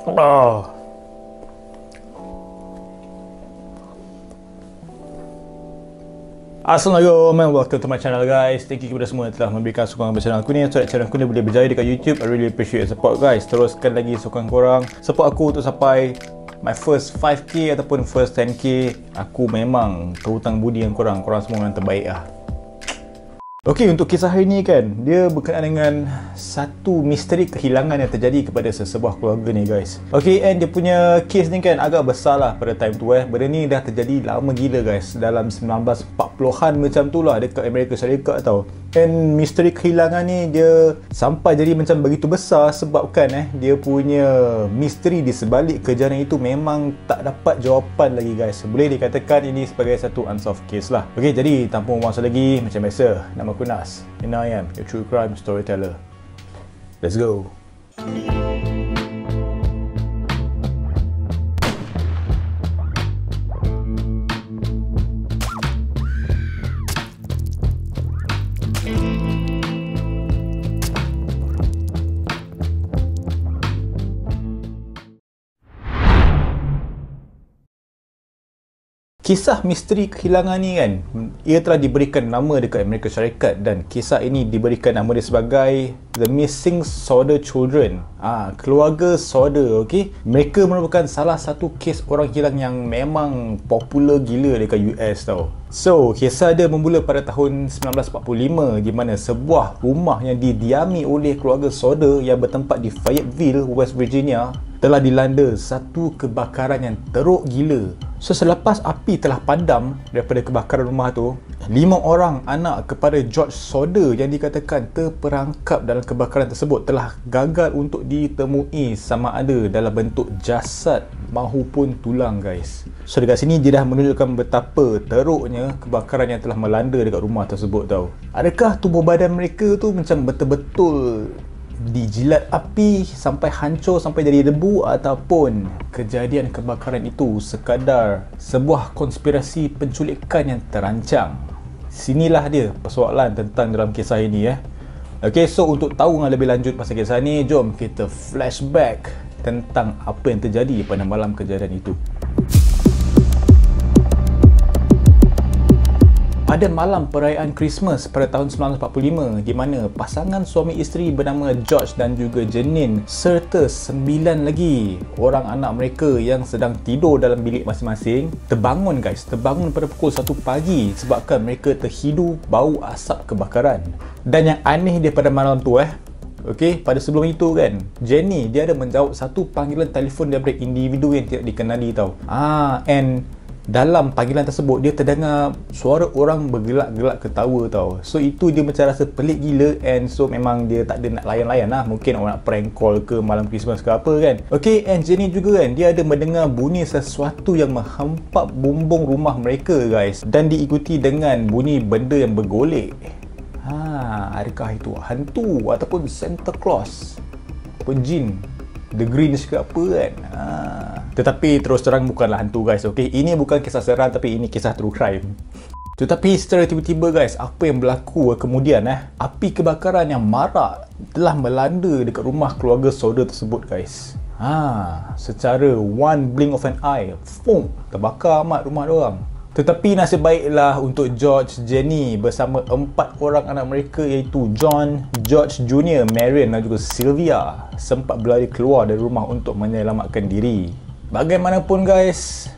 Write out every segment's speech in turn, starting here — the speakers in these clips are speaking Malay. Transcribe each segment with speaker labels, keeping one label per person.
Speaker 1: Oh. Assalamualaikum and welcome to my channel guys. Thank you kepada semua yang telah memberikan sokongan kepada channel aku ni, so that channel aku ni boleh berjaya dekat YouTube. I really appreciate support guys. Teruskan lagi sokongan korang, support aku untuk sampai my first 5k ataupun first 10k. Aku memang terhutang budi dengan korang. Korang semua yang terbaik lah. Okey, untuk kisah hari ni kan, dia berkenaan dengan satu misteri kehilangan yang terjadi kepada sesebuah keluarga ni guys. Okey, and dia punya case ni kan agak besar lah pada time tu Benda ni dah terjadi lama gila guys, dalam 1940-an macam tu lah dekat Amerika Syarikat tau. And misteri kehilangan ni dia sampai jadi macam begitu besar sebabkan dia punya misteri di sebalik kejadian itu memang tak dapat jawapan lagi guys. Boleh dikatakan ini sebagai satu unsolved case lah. Okey, jadi tanpa membuang masa lagi, macam biasa, nama aku Nas and I am your true crime storyteller. Let's go. Kisah misteri kehilangan ni kan, ia telah diberikan nama dekat Amerika Syarikat dan kisah ini diberikan nama dia sebagai The Missing Sodder Children. Keluarga Sodder, okey. Mereka merupakan salah satu kes orang hilang yang memang popular gila dekat US tau. So, kisah dia bermula pada tahun 1945 di mana sebuah rumah yang didiami oleh keluarga Sodder yang bertempat di Fayetteville, West Virginia telah dilanda satu kebakaran yang teruk gila. So, selepas api telah padam daripada kebakaran rumah tu, 5 orang anak kepada George Sodder yang dikatakan terperangkap dalam kebakaran tersebut telah gagal untuk ditemui sama ada dalam bentuk jasad mahupun tulang guys. So, dekat sini dia dah menunjukkan betapa teruknya kebakaran yang telah melanda dekat rumah tersebut tau. Adakah tubuh badan mereka tu macam betul-betul dijilat api sampai hancur, sampai jadi debu, ataupun kejadian kebakaran itu sekadar sebuah konspirasi penculikan yang terancang? Sinilah dia persoalan tentang dalam kisah ini Okey, so untuk tahu yang lebih lanjut pasal kisah ni, jom kita flashback tentang apa yang terjadi pada malam kejadian itu. Pada malam perayaan Christmas pada tahun 1945, di mana pasangan suami isteri bernama George dan juga Janine serta 9 lagi orang anak mereka yang sedang tidur dalam bilik masing-masing terbangun guys, terbangun pada pukul 1 pagi sebabkan mereka terhidu bau asap kebakaran. Dan yang aneh dia pada malam tu okey, pada sebelum itu kan, Jenny dia ada menjawab satu panggilan telefon daripada individu yang tidak dikenali tau. And dalam panggilan tersebut dia terdengar suara orang bergelak-gelak ketawa tau. So itu dia macam rasa pelik gila, and so memang dia tak ada nak layan-layan lah. Mungkin orang nak prank call ke malam Christmas ke apa kan. Okay, and Jenny juga kan, dia ada mendengar bunyi sesuatu yang menghempap bumbung rumah mereka guys, dan diikuti dengan bunyi benda yang bergolek. Adakah itu hantu ataupun Santa Claus ataupun jin, The Grinch ke apa kan. Tetapi terus terang bukanlah hantu guys, okay? Ini bukan kisah seram, tapi ini kisah true crime. Tetapi secara tiba-tiba guys, apa yang berlaku kemudian api kebakaran yang marak telah melanda dekat rumah keluarga Sodder tersebut guys. Secara one blink of an eye, terbakar amat rumah diorang. Tetapi nasib baiklah untuk George, Jenny bersama 4 orang anak mereka iaitu John, George Jr., Marion dan juga Sylvia sempat berlari keluar dari rumah untuk menyelamatkan diri. Bagaimanapun guys,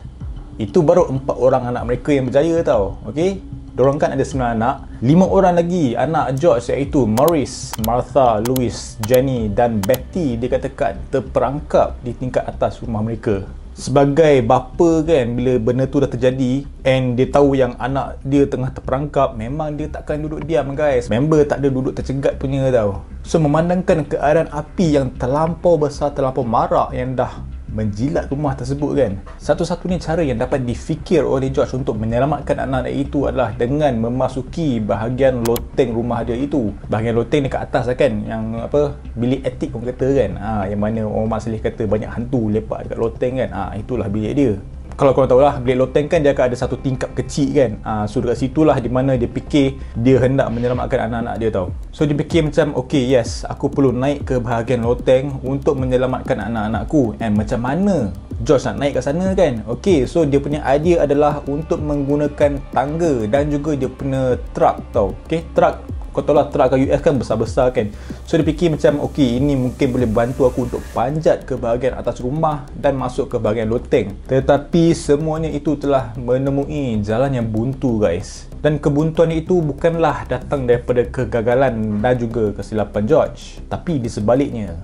Speaker 1: itu baru 4 orang anak mereka yang berjaya tau. Okay, diorang kan ada 9 anak. 5 orang lagi anak George iaitu Maurice, Martha, Louis, Jenny dan Betty dikatakan terperangkap di tingkat atas rumah mereka. Sebagai bapa kan, bila benda tu dah terjadi and dia tahu yang anak dia tengah terperangkap, memang dia takkan duduk diam guys. Member tak ada duduk tercegat punya tau. So memandangkan keadaan api yang terlampau besar, terlampau marak yang dah menjilat rumah tersebut kan, satu-satunya cara yang dapat difikir oleh George untuk menyelamatkan anak-anak itu adalah dengan memasuki bahagian loteng rumah dia itu. Bahagian loteng dekat atas lah kan, yang apa, bilik etik orang kata kan, yang mana orang Mak Saleh kata banyak hantu lepak dekat loteng kan, itulah bilik dia. kalau korang tahu lah, bilik loteng kan dia akan ada satu tingkap kecil kan. So dekat situlah di mana dia fikir dia hendak menyelamatkan anak-anak dia tau. So dia fikir macam, okay, yes, aku perlu naik ke bahagian loteng untuk menyelamatkan anak-anakku. And macam mana George nak naik kat sana kan? Okay, so dia punya idea adalah untuk menggunakan tangga dan juga dia punya truck tau. Okay, truck, kau tahu lah truck kat US kan besar-besar kan. So dia fikir macam, okay, ini mungkin boleh bantu aku untuk panjat ke bahagian atas rumah dan masuk ke bahagian loteng. Tetapi semuanya itu telah menemui jalan yang buntu guys. Dan kebuntuan itu bukanlah datang daripada kegagalan dan juga kesilapan George, tapi di sebaliknya,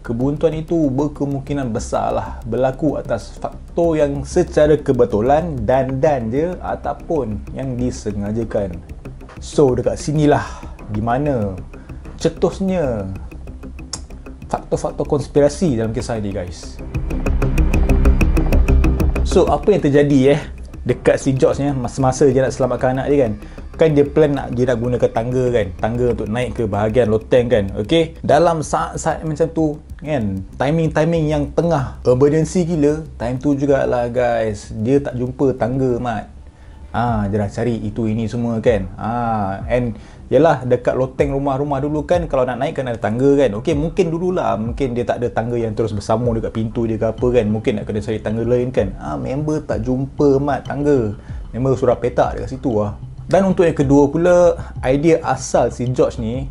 Speaker 1: kebuntuan itu berkemungkinan besarlah berlaku atas faktor yang secara kebetulan dan je ataupun yang disengajakan. So dekat sinilah di mana cetusnya faktor-faktor konspirasi dalam kisah ini guys. So apa yang terjadi dekat si George ni masa-masa dia nak selamatkan anak dia kan dia plan dia nak gunakan tangga untuk naik ke bahagian loteng kan. Okay, dalam saat-saat macam tu kan, timing yang tengah emergency gila, time tu jugalah guys dia tak jumpa tangga mat. Dia dah cari itu ini semua kan. And yalah, dekat loteng rumah-rumah dulu kan, kalau nak naik kan ada tangga kan. Okay, mungkin dululah, mungkin dia tak ada tangga yang terus bersambung dekat pintu dia ke apa kan. Mungkin nak kena cari tangga lain kan. Member tak jumpa mat tangga. Member surat petak dekat situ lah. Dan untuk yang kedua pula, idea asal si George ni,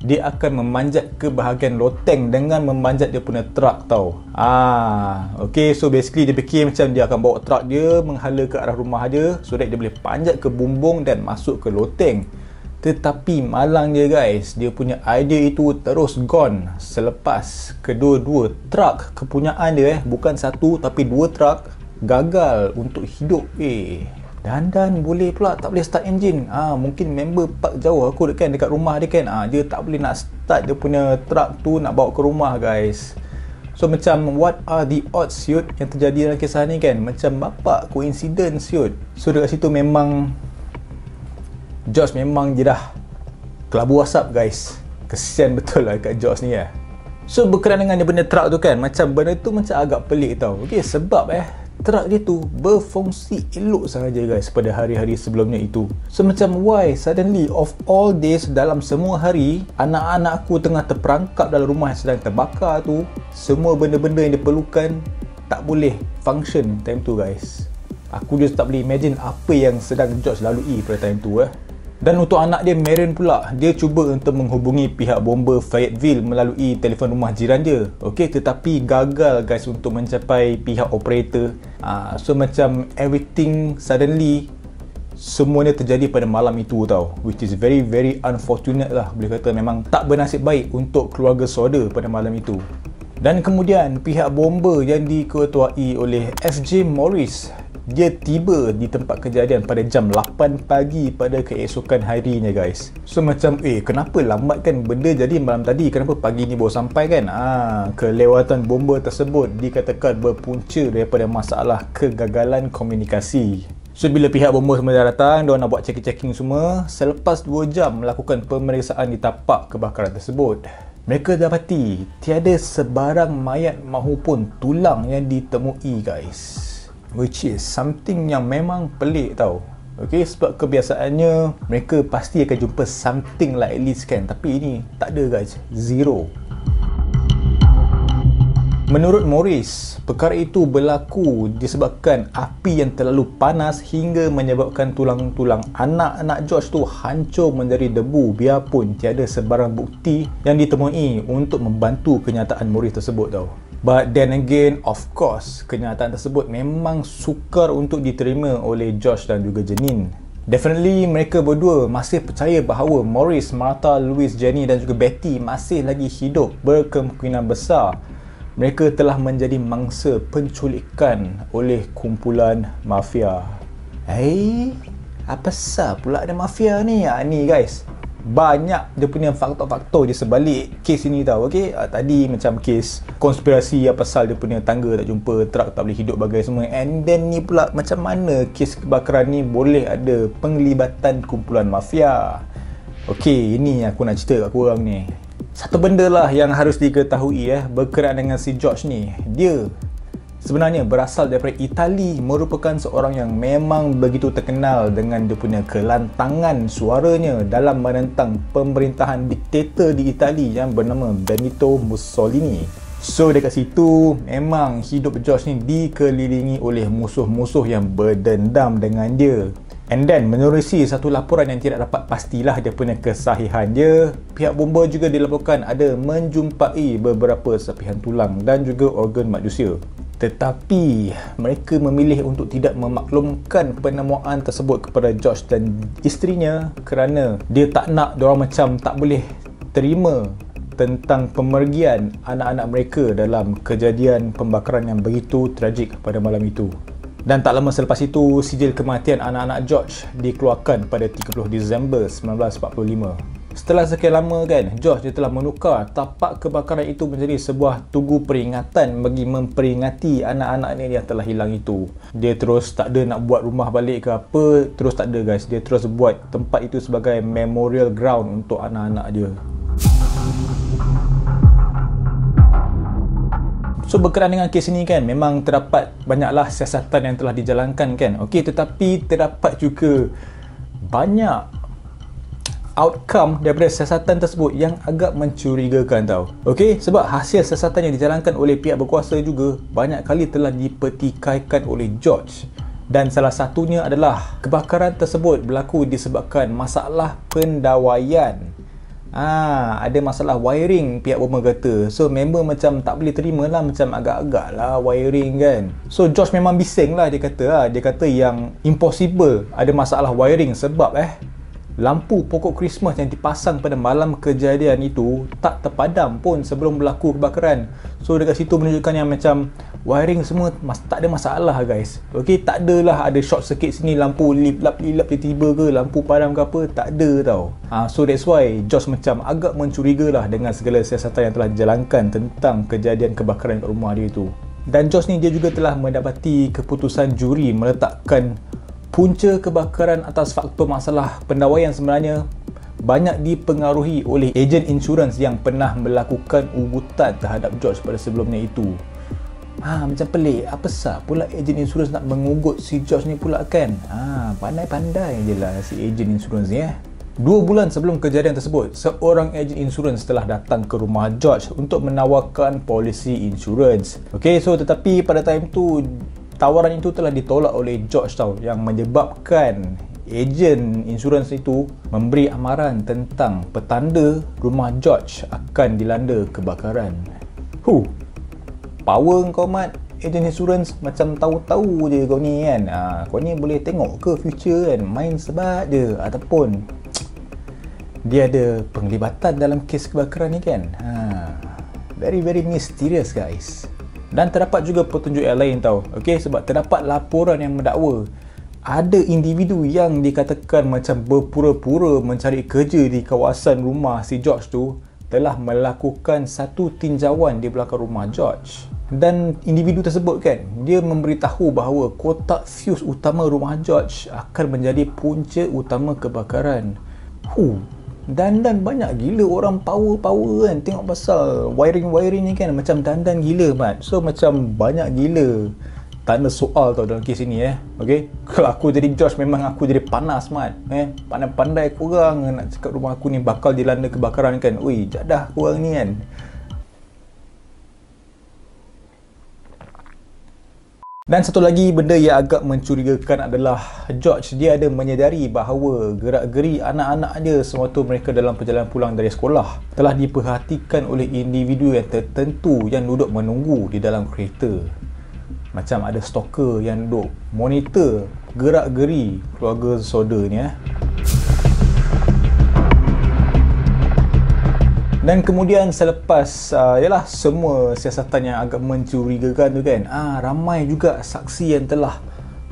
Speaker 1: dia akan memanjat ke bahagian loteng dengan memanjat dia punya truck tau. Okay, so basically dia fikir macam dia akan bawa truck dia menghala ke arah rumah dia so that dia boleh panjat ke bumbung dan masuk ke loteng. Tetapi malang dia guys, dia punya idea itu terus gone selepas kedua-dua truck kepunyaan dia bukan satu tapi dua truck gagal untuk hidup. Dan boleh pula tak boleh start engine. Mungkin member park jauh aku dekat rumah dia kan. Dia tak boleh nak start dia punya truck tu nak bawa ke rumah guys. So macam what are the odds siut yang terjadi dalam kisah ni kan. Macam bapak coincidence siut. So dekat situ memang George memang je dah kelabu asap guys. Kesian betul lah kat George ni So berkenaan dengan dia punya truck tu kan, macam benda tu macam agak pelik tau. Okay, sebab truck dia tu berfungsi elok sahaja guys pada hari-hari sebelumnya itu. So macam why suddenly of all days dalam semua hari, anak-anak aku tengah terperangkap dalam rumah yang sedang terbakar tu, semua benda-benda yang diperlukan tak boleh function time tu guys. Aku just tak boleh imagine apa yang sedang George lalui pada time tu Dan untuk anak dia Marion pula, dia cuba untuk menghubungi pihak bomba Fayetteville melalui telefon rumah jiran dia. Okay, tetapi gagal guys untuk mencapai pihak operator. So macam everything suddenly semuanya terjadi pada malam itu tau, which is very very unfortunate lah. Boleh kata memang tak bernasib baik untuk keluarga saudara pada malam itu. Dan kemudian pihak bomba yang diketuai oleh FJ Morris, dia tiba di tempat kejadian pada jam 8 pagi pada keesokan harinya guys. So macam kenapa lambat kan benda jadi malam tadi, kenapa pagi ni baru sampai kan. Kelewatan bomba tersebut dikatakan berpunca daripada masalah kegagalan komunikasi. So bila pihak bomba semua dah datang, diorang nak buat checking semua. Selepas 2 jam melakukan pemeriksaan di tapak kebakaran tersebut, mereka dapati tiada sebarang mayat mahupun tulang yang ditemui guys, which is something yang memang pelik tau. Okay, sebab kebiasaannya mereka pasti akan jumpa something like at least kan, tapi ini tak ada guys, zero. Menurut Morris, perkara itu berlaku disebabkan api yang terlalu panas hingga menyebabkan tulang-tulang anak-anak George tu hancur menjadi debu, biarpun tiada sebarang bukti yang ditemui untuk membantu kenyataan Morris tersebut tau. But then again, of course, kenyataan tersebut memang sukar untuk diterima oleh George dan juga Janine. Definitely mereka berdua masih percaya bahawa Morris, Martha, Louise, Jenny dan juga Betty masih lagi hidup. Berkemungkinan besar mereka telah menjadi mangsa penculikan oleh kumpulan mafia. Apa sah pula ada mafia ni? Ni guys, banyak dia punya faktor-faktor di sebalik kes ini tau. Okay, tadi macam kes konspirasi pasal dia punya tangga tak jumpa, truck tak boleh hidup bagai semua. And then ni pula macam mana kes kebakaran ni boleh ada penglibatan kumpulan mafia. Okay, ini aku nak cerita kat korang ni. Satu benda lah yang harus diketahui berkenaan dengan si George ni, dia sebenarnya berasal daripada Itali, merupakan seorang yang memang begitu terkenal dengan dia punya kelantangan suaranya dalam menentang pemerintahan diktator di Itali yang bernama Benito Mussolini. So dekat situ memang hidup George ni dikelilingi oleh musuh-musuh yang berdendam dengan dia. And then menerusi satu laporan yang tidak dapat pastilah dia punya kesahihan dia, pihak bomba juga dilaporkan ada menjumpai beberapa serpihan tulang dan juga organ manusia. Tetapi mereka memilih untuk tidak memaklumkan penemuan tersebut kepada George dan isterinya kerana dia tak nak diorang macam tak boleh terima tentang pemergian anak-anak mereka dalam kejadian pembakaran yang begitu tragik pada malam itu. Dan tak lama selepas itu, sijil kematian anak-anak George dikeluarkan pada 30 Disember 1945. Setelah sekian lama kan, George dia telah menukar tapak kebakaran itu menjadi sebuah tugu peringatan bagi memperingati anak-anaknya yang telah hilang itu. Dia terus tak ada nak buat rumah balik ke apa, terus tak ada guys. Dia terus buat tempat itu sebagai memorial ground untuk anak-anak dia. So berkenaan dengan kes ini kan, memang terdapat banyaklah siasatan yang telah dijalankan kan. Okey, tetapi terdapat juga banyak outcome daripada siasatan tersebut yang agak mencurigakan tau. Okey, sebab hasil siasatan yang dijalankan oleh pihak berkuasa juga banyak kali telah dipertikaikan oleh George. Dan salah satunya adalah kebakaran tersebut berlaku disebabkan masalah pendawaian. Ada masalah wiring, pihak bomba kata. So member macam tak boleh terima lah, macam agak-agak lah wiring kan. So George memang bising lah, dia kata yang impossible ada masalah wiring sebab lampu pokok Christmas yang dipasang pada malam kejadian itu tak terpadam pun sebelum berlaku kebakaran. So dekat situ menunjukkan yang macam wiring semua tak ada masalah guys. Okey, tak adalah ada short circuit sini, lampu lip-lap tiba-tiba ke, lampu padam ke apa, tak ada tau. So that's why George macam agak mencuriga lah dengan segala siasatan yang telah dijalankan tentang kejadian kebakaran kat rumah dia itu. Dan George ni dia juga telah mendapati keputusan juri meletakkan punca kebakaran atas faktor masalah pendawaian sebenarnya banyak dipengaruhi oleh ejen insurans yang pernah melakukan ugutan terhadap George pada sebelumnya itu. Macam pelik, apa sah pula ejen insurans nak mengugut si George ni pula kan. Pandai-pandai je lah si ejen insurans ni 2 bulan sebelum kejadian tersebut, seorang ejen insurans telah datang ke rumah George untuk menawarkan polisi insurans. Okay, so tetapi pada time tu tawaran itu telah ditolak oleh George tau, yang menyebabkan ejen insurans itu memberi amaran tentang petanda rumah George akan dilanda kebakaran. Power kau mat, ejen insurans, macam tahu-tahu je kau ni kan. Kau ni boleh tengok ke future kan, main sebat je ataupun dia ada penglibatan dalam kes kebakaran ni kan. Very mysterious guys. Dan terdapat juga petunjuk yang lain tau. Okey, sebab terdapat laporan yang mendakwa ada individu yang dikatakan macam berpura-pura mencari kerja di kawasan rumah si George tu telah melakukan satu tinjauan di belakang rumah George. Dan individu tersebut kan, dia memberitahu bahawa kotak fuse utama rumah George akan menjadi punca utama kebakaran. Dan banyak gila orang power kan tengok pasal wiring ni kan, macam dandan gila mat. So macam banyak gila tanda soal tau dalam kes ini Okay, kalau aku jadi George memang aku jadi panas mat. Pandai-pandai korang nak cakap rumah aku ni bakal dilanda kebakaran kan. Ui, jadah korang ni kan. Dan satu lagi benda yang agak mencurigakan adalah George dia ada menyedari bahawa gerak-geri anak-anak dia sewaktu mereka dalam perjalanan pulang dari sekolah telah diperhatikan oleh individu yang tertentu yang duduk menunggu di dalam kereta. Macam ada stalker yang duduk monitor gerak-geri keluarga saudara ni Dan kemudian selepas semua siasatan yang agak mencurigakan tu kan, ramai juga saksi yang telah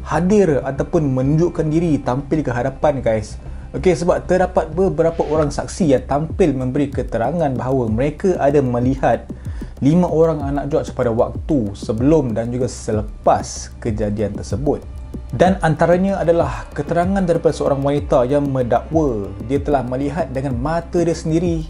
Speaker 1: hadir ataupun menunjukkan diri tampil ke hadapan guys. Okey, sebab terdapat beberapa orang saksi yang tampil memberi keterangan bahawa mereka ada melihat 5 orang anak George pada waktu sebelum dan juga selepas kejadian tersebut. Dan antaranya adalah keterangan daripada seorang wanita yang mendakwa dia telah melihat dengan mata dia sendiri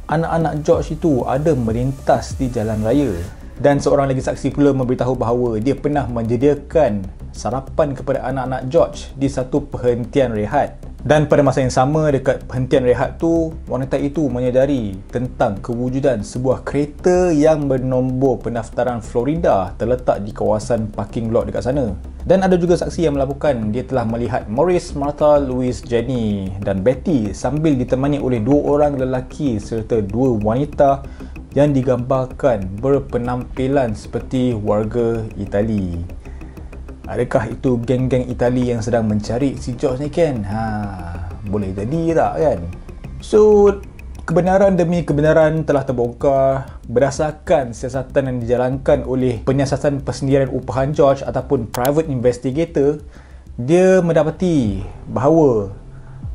Speaker 1: anak-anak George itu ada melintas di jalan raya. Dan seorang lagi saksi pula memberitahu bahawa dia pernah menyediakan sarapan kepada anak-anak George di satu perhentian rehat. Dan pada masa yang sama, dekat perhentian rehat tu, wanita itu menyedari tentang kewujudan sebuah kereta yang bernombor pendaftaran Florida terletak di kawasan parking lot dekat sana. Dan ada juga saksi yang melaporkan dia telah melihat Maurice, Martha, Louise, Jenny dan Betty sambil ditemani oleh 2 orang lelaki serta 2 wanita yang digambarkan berpenampilan seperti warga Itali. Adakah itu geng-geng Itali yang sedang mencari si George ni kan? Boleh jadi tak kan? So, kebenaran demi kebenaran telah terbongkar berdasarkan siasatan yang dijalankan oleh penyiasatan persendirian upahan George ataupun private investigator. Dia mendapati bahawa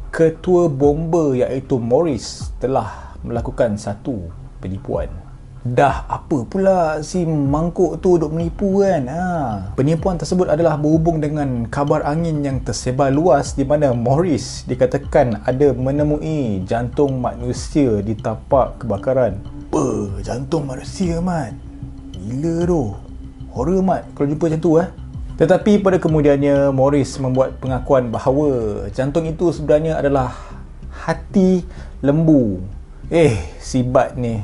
Speaker 1: ketua bomba iaitu Maurice telah melakukan satu penipuan. Dah apa pula si mangkuk tu duk menipu kan? Penipuan tersebut adalah berhubung dengan kabar angin yang tersebar luas di mana Maurice dikatakan ada menemui jantung manusia di tapak kebakaran. Jantung manusia, Mat? Gila tu. Horror, Mat, kalau jumpa macam tu Tetapi pada kemudiannya Maurice membuat pengakuan bahawa jantung itu sebenarnya adalah hati lembu. Si Bat ni,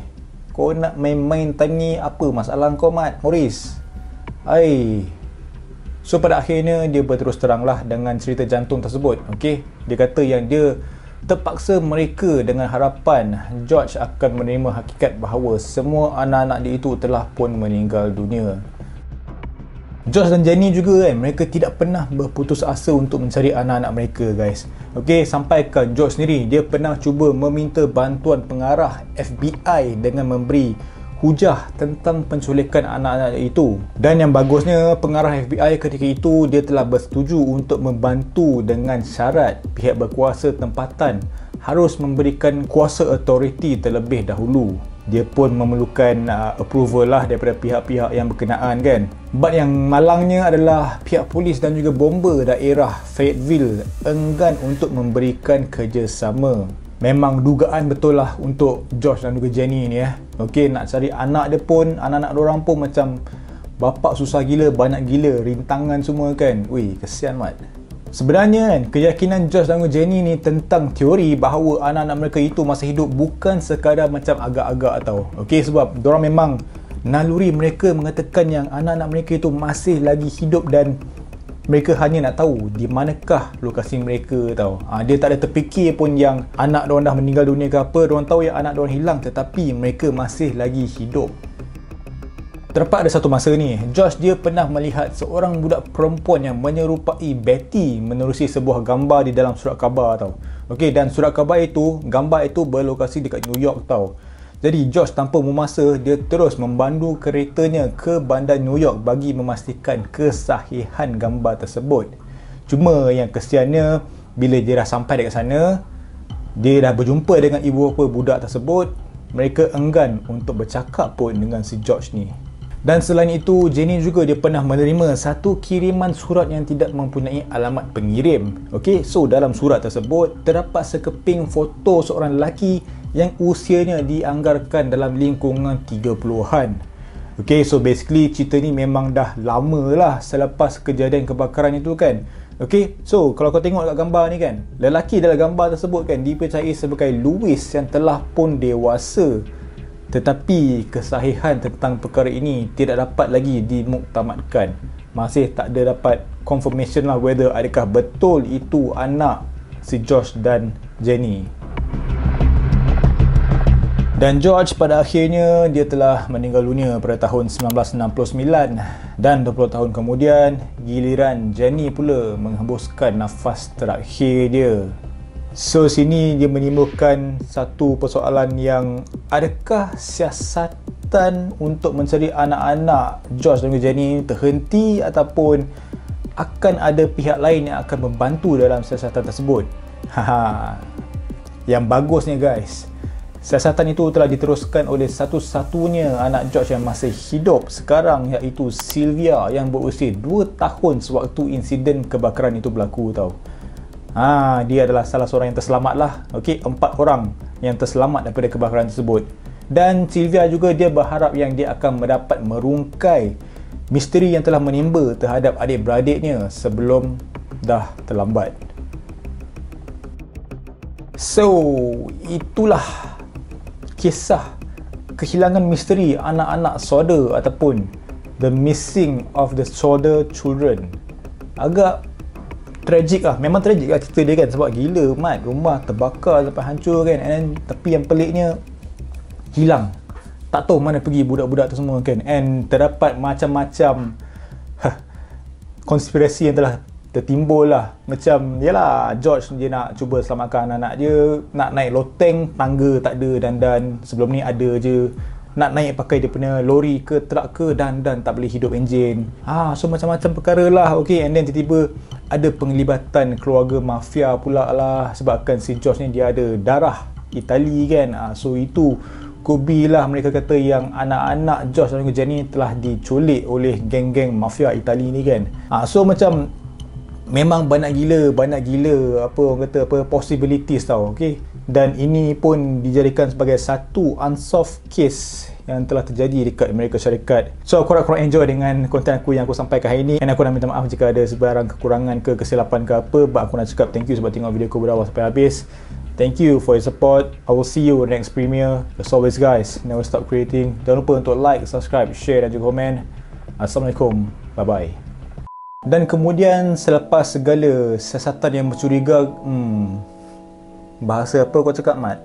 Speaker 1: kau nak main-main time ni, apa masalah kau, Mat, Maurice? So pada akhirnya dia berterus teranglah dengan cerita jantung tersebut. Dia kata yang dia terpaksa mereka dengan harapan George akan menerima hakikat bahawa semua anak-anak dia itu telah pun meninggal dunia. George dan Jenny juga kan, mereka tidak pernah berputus asa untuk mencari anak-anak mereka, guys. Sampai ke George sendiri, dia pernah cuba meminta bantuan pengarah FBI dengan memberi hujah tentang penculikan anak-anak itu. Dan yang bagusnya, pengarah FBI ketika itu dia telah bersetuju untuk membantu dengan syarat pihak berkuasa tempatan harus memberikan kuasa autoriti terlebih dahulu. Dia pun memerlukan approval lah daripada pihak-pihak yang berkenaan kan. But yang malangnya adalah pihak polis dan juga bomba daerah Fayetteville enggan untuk memberikan kerjasama. Memang dugaan betul lah untuk George dan juga Jenny ni nak cari anak dia pun, anak-anak diorang pun macam bapak susah gila, banyak gila, rintangan semua kan. Kesian, Mat. Sebenarnya kan, keyakinan George dan Jenny ni tentang teori bahawa anak-anak mereka itu masih hidup bukan sekadar macam agak-agak tau. Sebab diorang memang naluri mereka mengatakan yang anak-anak mereka itu masih lagi hidup dan mereka hanya nak tahu di manakah lokasi mereka tau. Dia tak ada terfikir pun yang anak diorang dah meninggal dunia ke apa. Diorang tahu yang anak diorang hilang tetapi mereka masih lagi hidup. Terdapat ada satu masa ni, George dia pernah melihat seorang budak perempuan yang menyerupai Betty menerusi sebuah gambar di dalam surat khabar tau. Dan surat khabar itu, gambar itu berlokasi dekat New York tau. Jadi George tanpa memasa, dia terus memandu keretanya ke bandar New York bagi memastikan kesahihan gambar tersebut. Cuma yang kesiannya, bila dia dah sampai dekat sana, dia dah berjumpa dengan ibu bapa budak tersebut, mereka enggan untuk bercakap pun dengan si George ni. Dan selain itu, Jenny juga dia pernah menerima satu kiriman surat yang tidak mempunyai alamat pengirim. So dalam surat tersebut terdapat sekeping foto seorang lelaki yang usianya dianggarkan dalam lingkungan 30-an. So basically cerita ni memang dah lama lah selepas kejadian kebakaran itu kan. So kalau kau tengok kat gambar ni kan, lelaki dalam gambar tersebut kan dipercayai sebagai Louis yang telah pun dewasa. Tetapi kesahihan tentang perkara ini tidak dapat lagi dimuktamadkan. Masih tak ada dapat confirmation lah whether adakah betul itu anak si George dan Jenny. Dan George pada akhirnya dia telah meninggal dunia pada tahun 1969 dan 20 tahun kemudian giliran Jenny pula menghembuskan nafas terakhir dia. So sini dia menimbulkan satu persoalan yang adakah siasatan untuk mencari anak-anak George dan Jenny terhenti ataupun akan ada pihak lain yang akan membantu dalam siasatan tersebut. Yang bagusnya guys, siasatan itu telah diteruskan oleh satu-satunya anak George yang masih hidup sekarang iaitu Sylvia yang berusia 2 tahun sewaktu insiden kebakaran itu berlaku tau. Dia adalah salah seorang yang terselamat lah. 4 orang yang terselamat daripada kebakaran tersebut. Dan Sylvia juga dia berharap yang dia akan mendapat merungkai misteri yang telah menimba terhadap adik-beradiknya sebelum dah terlambat. So, itulah kisah kehilangan misteri anak-anak Sodder ataupun The Missing of the Sodder Children. Agak tragik lah, memang tragik lah cerita dia kan, sebab gila mat, rumah terbakar sampai hancur kan, and then, tapi yang peliknya hilang, tak tahu mana pergi budak-budak tu semua kan, and terdapat macam-macam konspirasi yang telah tertimbul lah. Macam yalah, George dia nak cuba selamatkan anak-anak dia, nak naik loteng, tangga tak ada, dan sebelum ni ada je, nak naik pakai dia punya lori ke truk ke, dan tak boleh hidup enjin. So macam-macam perkara lah. Okay, and then tiba-tiba ada penglibatan keluarga mafia pula lah, sebabkan si George ni dia ada darah Itali kan. So itu could be lah, mereka kata yang anak-anak George dan Jenny telah diculik oleh geng-geng mafia Itali ni kan. So macam memang banyak gila apa orang kata apa possibilities tau. Okay, dan ini pun dijadikan sebagai satu unsolved case yang telah terjadi dekat Amerika Syarikat. So aku harap korang enjoy dengan konten aku yang aku sampaikan hari ini, dan aku nak minta maaf jika ada sebarang kekurangan ke kesilapan ke apa. But aku nak cakap thank you sebab tengok video aku berawal sampai habis. Thank you for your support. I will see you next premiere. As always guys, never stop creating. Jangan lupa untuk like, subscribe, share dan juga komen. Assalamualaikum, bye bye. Dan kemudian selepas segala siasatan yang mencuriga, bahasa apa kau cakap Mat?